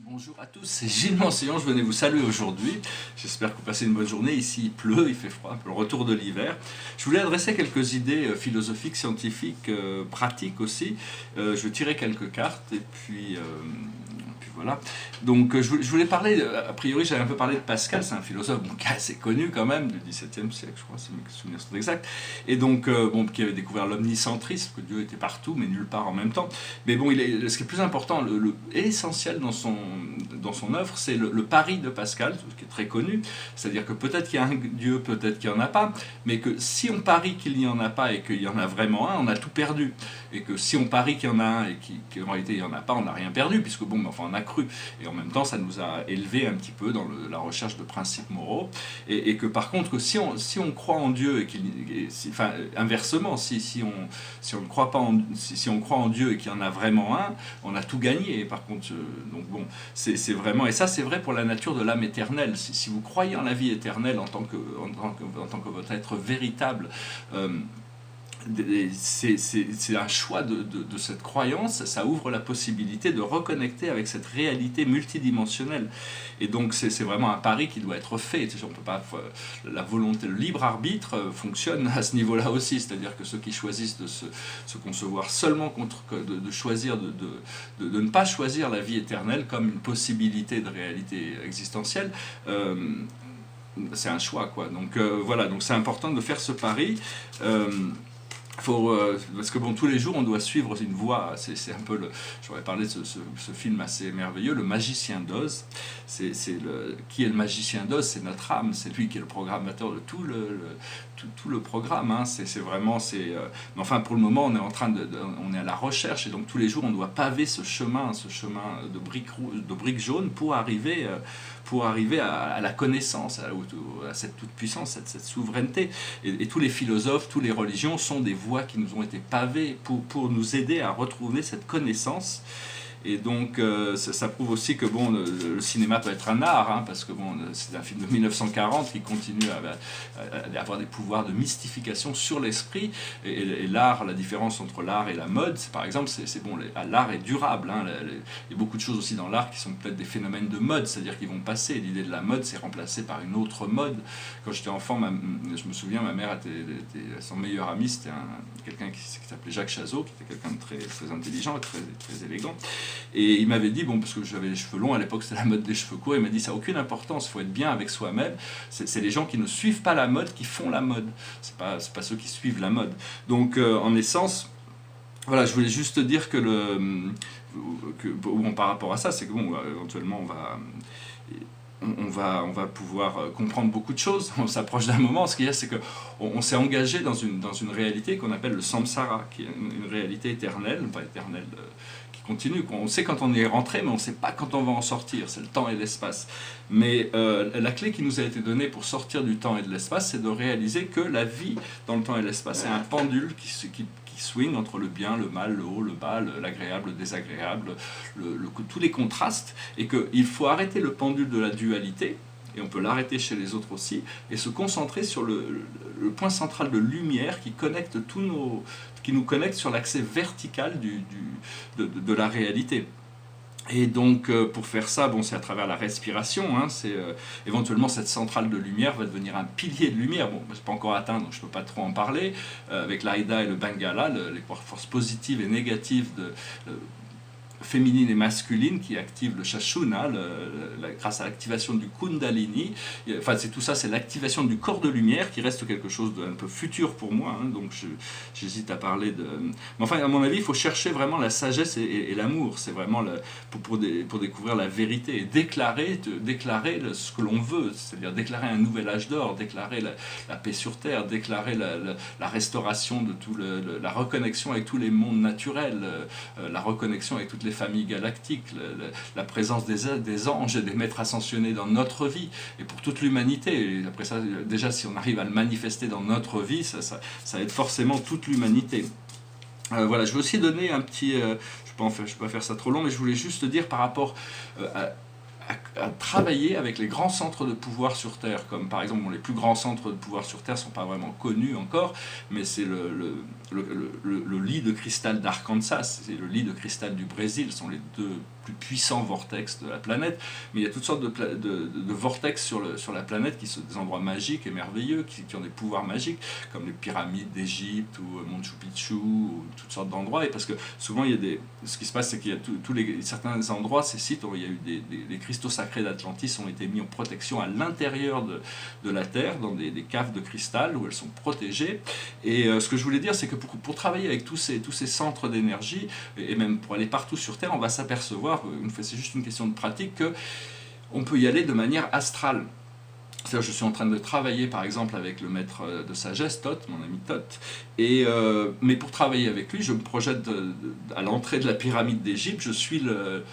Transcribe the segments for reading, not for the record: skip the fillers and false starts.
Bonjour à tous, c'est Gilles Mansillon, je venais vous saluer aujourd'hui. J'espère que vous passez une bonne journée. Ici il pleut, il fait froid, un peu le retour de l'hiver. Je voulais adresser quelques idées philosophiques, scientifiques, pratiques aussi. Je vais tirer quelques cartes et puis voilà. Donc je voulais parler, a priori j'avais un peu parlé de Pascal, c'est un philosophe qui est assez connu quand même, du XVIIe siècle je crois, si mes souvenirs sont exacts. Et donc qui avait découvert l'omnicentrisme, que Dieu était partout mais nulle part en même temps. Mais bon, ce qui est plus important, essentiel dans son œuvre, c'est le pari de Pascal, ce qui est très connu, c'est-à-dire que peut-être qu'il y a un Dieu, peut-être qu'il n'y en a pas, mais que si on parie qu'il n'y en a pas et qu'il y en a vraiment un, on a tout perdu. Et que si on parie qu'il y en a un et qu'en réalité il n'y en a pas, on n'a rien perdu, puisque bon, enfin on a cru. Et en même temps, ça nous a élevé un petit peu dans la recherche de principes moraux. Et que par contre, si on croit en Dieu, enfin inversement, si on ne croit pas si on croit en Dieu et qu'il y en a vraiment un, on a tout gagné. Et par contre, donc bon, c'est vraiment, et ça c'est vrai pour la nature de l'âme éternelle. Si vous croyez en la vie éternelle en tant que votre être véritable, c'est un choix de cette croyance, ça ouvre la possibilité de reconnecter avec cette réalité multidimensionnelle. Et donc c'est vraiment un pari qui doit être fait. On peut pas, la volonté, le libre arbitre fonctionne à ce niveau-là aussi, c'est-à-dire que ceux qui choisissent de se concevoir seulement de choisir de ne pas choisir la vie éternelle comme une possibilité de réalité existentielle, c'est un choix quoi. Donc voilà, donc c'est important de faire ce pari. Parce que bon, tous les jours on doit suivre une voie. C'est un peu j'aurais parlé de ce film assez merveilleux, Le Magicien d'Oz. Qui est le Magicien d'Oz? C'est notre âme, c'est lui qui est le programmateur de tout le programme. Hein. C'est vraiment, mais enfin pour le moment on est on est à la recherche et donc tous les jours on doit paver ce chemin de briques jaunes pour arriver à la connaissance, à cette toute-puissance, cette souveraineté. Et tous les philosophes, toutes les religions sont des voies qui nous ont été pavées pour nous aider à retrouver cette connaissance. Et donc ça prouve aussi que bon, le cinéma peut être un art, hein, parce que bon, c'est un film de 1940 qui continue à avoir des pouvoirs de mystification sur l'esprit. Et l'art, la différence entre l'art et la mode, par exemple, c'est bon, l'art est durable. Hein, il y a beaucoup de choses aussi dans l'art qui sont peut-être des phénomènes de mode, c'est-à-dire qu'ils vont passer. L'idée de la mode s'est remplacée par une autre mode. Quand j'étais enfant, je me souviens, ma mère son meilleur ami, c'était quelqu'un qui s'appelait Jacques Chazot, qui était quelqu'un de très, très intelligent et très, très élégant. Et il m'avait dit, bon, parce que j'avais les cheveux longs, à l'époque c'était la mode des cheveux courts, il m'a dit ça n'a aucune importance, il faut être bien avec soi-même. C'est les gens qui ne suivent pas la mode qui font la mode, c'est pas ceux qui suivent la mode. Donc en essence, voilà, je voulais juste dire bon, par rapport à ça, c'est que bon, éventuellement on va pouvoir comprendre beaucoup de choses. On s'approche d'un moment. Ce qu'il y a, c'est qu'on s'est engagé dans une réalité qu'on appelle le samsara, qui est une réalité éternelle, pas éternelle, qui continue. On sait quand on est rentré, mais on ne sait pas quand on va en sortir. C'est le temps et l'espace. Mais la clé qui nous a été donnée pour sortir du temps et de l'espace, c'est de réaliser que la vie dans le temps et l'espace est un pendule qui swing entre le bien, le mal, le haut, le bas, l'agréable, le désagréable, tous les contrastes, et qu'il faut arrêter le pendule de la dualité, et on peut l'arrêter chez les autres aussi, et se concentrer sur le point central de lumière qui nous connecte sur l'accès vertical de la réalité. Et donc pour faire ça, bon, c'est à travers la respiration, hein, éventuellement cette centrale de lumière va devenir un pilier de lumière. Bon, c'est pas encore atteint, donc je peux pas trop en parler. Avec l'Aïda et le Bengala, les forces positives et négatives féminine et masculine qui active le Shashuna grâce à l'activation du Kundalini. Enfin, tout ça, c'est l'activation du corps de lumière qui reste quelque chose d'un peu futur pour moi, hein, donc j'hésite à parler de... Mais enfin, à mon avis, il faut chercher vraiment la sagesse et l'amour. C'est vraiment pour découvrir la vérité et déclarer ce que l'on veut, c'est-à-dire déclarer un nouvel âge d'or, déclarer la paix sur Terre, déclarer la restauration de la reconnexion avec tous les mondes naturels, la reconnexion avec toutes les familles galactiques, la présence des anges et des maîtres ascensionnés dans notre vie et pour toute l'humanité. Et après ça, déjà, si on arrive à le manifester dans notre vie, ça aide forcément toute l'humanité. Voilà, je veux aussi donner un petit... je ne peux pas faire ça trop long, mais je voulais juste dire par rapport à travailler avec les grands centres de pouvoir sur Terre, comme par exemple les plus grands centres de pouvoir sur Terre ne sont pas vraiment connus encore, mais c'est le lit de cristal d'Arkansas et le lit de cristal du Brésil sont les deux plus puissants vortex de la planète, mais il y a toutes sortes de vortex sur la planète qui sont des endroits magiques et merveilleux, qui ont des pouvoirs magiques, comme les pyramides d'Égypte ou Machu Picchu, ou toutes sortes d'endroits. Et parce que souvent, ce qui se passe, c'est qu'il y a certains endroits, ces sites, où il y a eu des cristaux sacrés d'Atlantis ont été mis en protection à l'intérieur de la Terre, dans des caves de cristal où elles sont protégées. Et ce que je voulais dire, c'est que pour travailler avec tous ces centres d'énergie, et même pour aller partout sur Terre, on va s'apercevoir, c'est juste une question de pratique, qu'on peut y aller de manière astrale. C'est-à-dire, je suis en train de travailler par exemple avec le maître de sagesse, Thoth, mon ami Thoth, mais pour travailler avec lui, je me projette à l'entrée de la pyramide d'Égypte, je suis le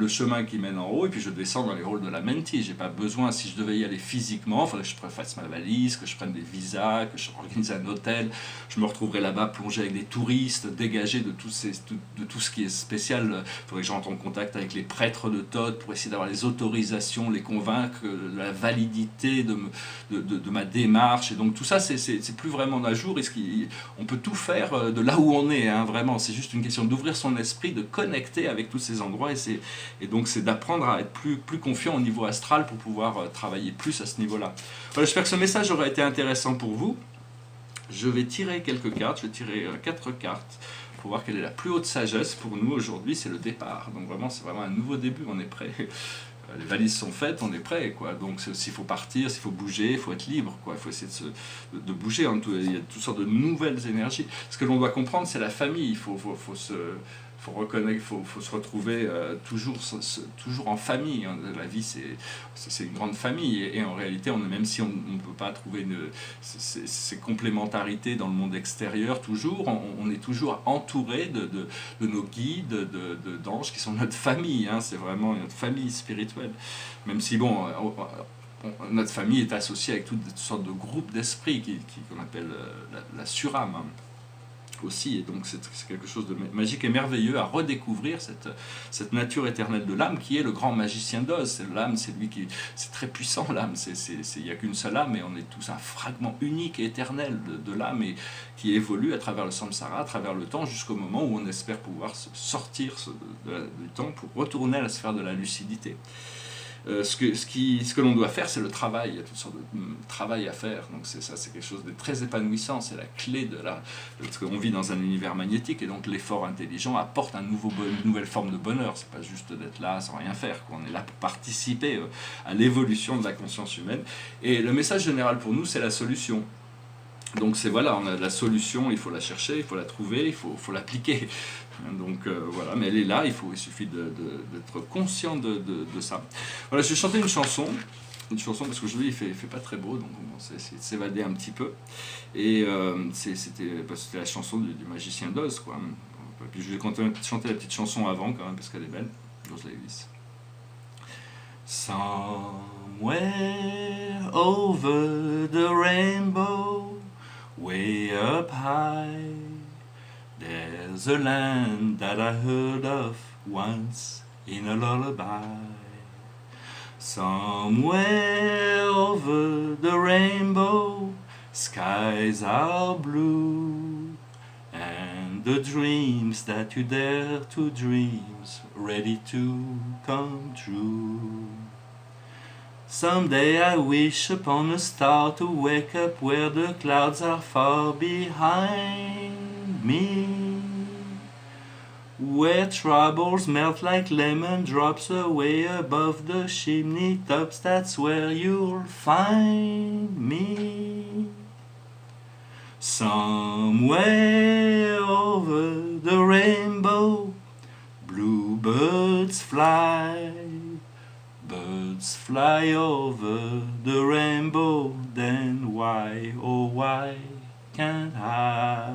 chemin qui mène en haut, et puis je descends dans les halls de la Menti. J'ai pas besoin, si je devais y aller physiquement, il faudrait que je fasse ma valise, que je prenne des visas, que je organise un hôtel, je me retrouverai là-bas plongé avec des touristes, dégagé de tout ce qui est spécial. Il faudrait que je rentre en contact avec les prêtres de Thoth pour essayer d'avoir les autorisations, les convaincre de la validité de ma démarche. Et donc tout ça, c'est plus vraiment d'un jour. On peut tout faire de là où on est, hein, vraiment. C'est juste une question d'ouvrir son esprit, de connecter avec tous ces endroits. Et donc c'est d'apprendre à être plus confiant au niveau astral pour pouvoir travailler plus à ce niveau-là. Voilà, j'espère que ce message aura été intéressant pour vous. Je vais tirer quelques cartes. Je vais tirer 4 cartes pour voir quelle est la plus haute sagesse pour nous aujourd'hui. C'est le départ. Donc vraiment, c'est vraiment un nouveau début. On est prêt. Les valises sont faites, on est prêt, quoi. Donc s'il faut partir, s'il faut bouger, il faut être libre, quoi. Il faut essayer de bouger. Il y a toutes sortes de nouvelles énergies. Ce que l'on doit comprendre, c'est la famille. Il faut reconnaître, faut se retrouver toujours en famille. La vie, c'est une grande famille. Et en réalité, même si on ne peut pas trouver ces complémentarités dans le monde extérieur, on est toujours entouré de nos guides, d'anges qui sont notre famille. Hein. C'est vraiment notre famille spirituelle. Même si, bon, notre famille est associée avec toutes sortes de groupes d'esprits qu'on appelle la surâme. Hein. Aussi, et donc c'est quelque chose de magique et merveilleux à redécouvrir, cette nature éternelle de l'âme qui est le grand magicien d'Oz. L'âme, c'est très puissant, l'âme, il n'y a qu'une seule âme, et on est tous un fragment unique et éternel de l'âme, et qui évolue à travers le samsara, à travers le temps, jusqu'au moment où on espère pouvoir sortir du temps pour retourner à la sphère de la lucidité. Ce que l'on doit faire, c'est le travail. Il y a toutes sortes de travail à faire. Donc c'est quelque chose de très épanouissant. C'est la clé parce qu'on vit dans un univers magnétique, et donc l'effort intelligent apporte une nouvelle forme de bonheur. C'est pas juste d'être là sans rien faire, quoi. On est là pour participer à l'évolution de la conscience humaine. Et le message général pour nous, c'est la solution. Donc voilà, on a la solution, il faut la chercher, il faut la trouver, il faut l'appliquer. Donc voilà, mais elle est là, il suffit d'être conscient de ça. Voilà, je vais chanter une chanson parce qu'aujourd'hui il fait pas très beau, donc on va essayer de s'évader un petit peu. Et c'était la chanson du magicien d'Oz, quoi. Et puis je vais chanter la petite chanson avant quand même, parce qu'elle est belle. Rose Davis. Somewhere over the rainbow, way up high, there's a land that I heard of once in a lullaby. Somewhere over the rainbow, skies are blue, and the dreams that you dare to dream, ready to come true. Someday I wish upon a star to wake up where the clouds are far behind me, where troubles melt like lemon drops away above the chimney tops. That's where you'll find me. Somewhere over the rainbow, bluebirds fly. Birds fly over the rainbow, then why, oh why can't I?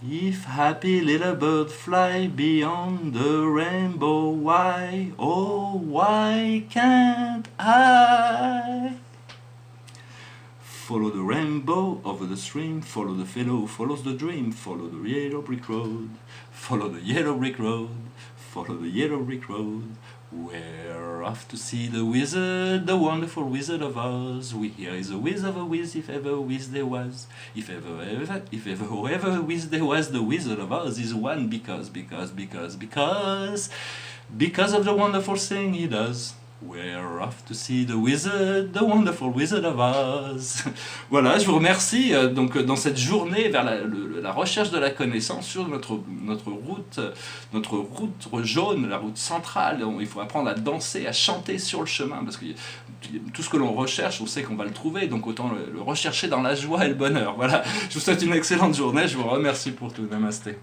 If happy little bird fly beyond the rainbow, why, oh why can't I? Follow the rainbow over the stream, follow the fellow, follows the dream, follow the yellow brick road, follow the yellow brick road, follow the yellow brick road. We're off to see the wizard, the wonderful Wizard of Oz. Here is a whiz of a whiz, if ever whiz there was. If ever whiz there was, the Wizard of Oz is one because of the wonderful thing he does. We're off to see the wizard, the wonderful Wizard of Oz. Voilà, je vous remercie. Donc, dans cette journée vers la recherche de la connaissance sur notre route jaune, la route centrale, il faut apprendre à danser, à chanter sur le chemin, parce que tout ce que l'on recherche, on sait qu'on va le trouver, donc autant le rechercher dans la joie et le bonheur. Voilà, je vous souhaite une excellente journée, je vous remercie pour tout. Namasté.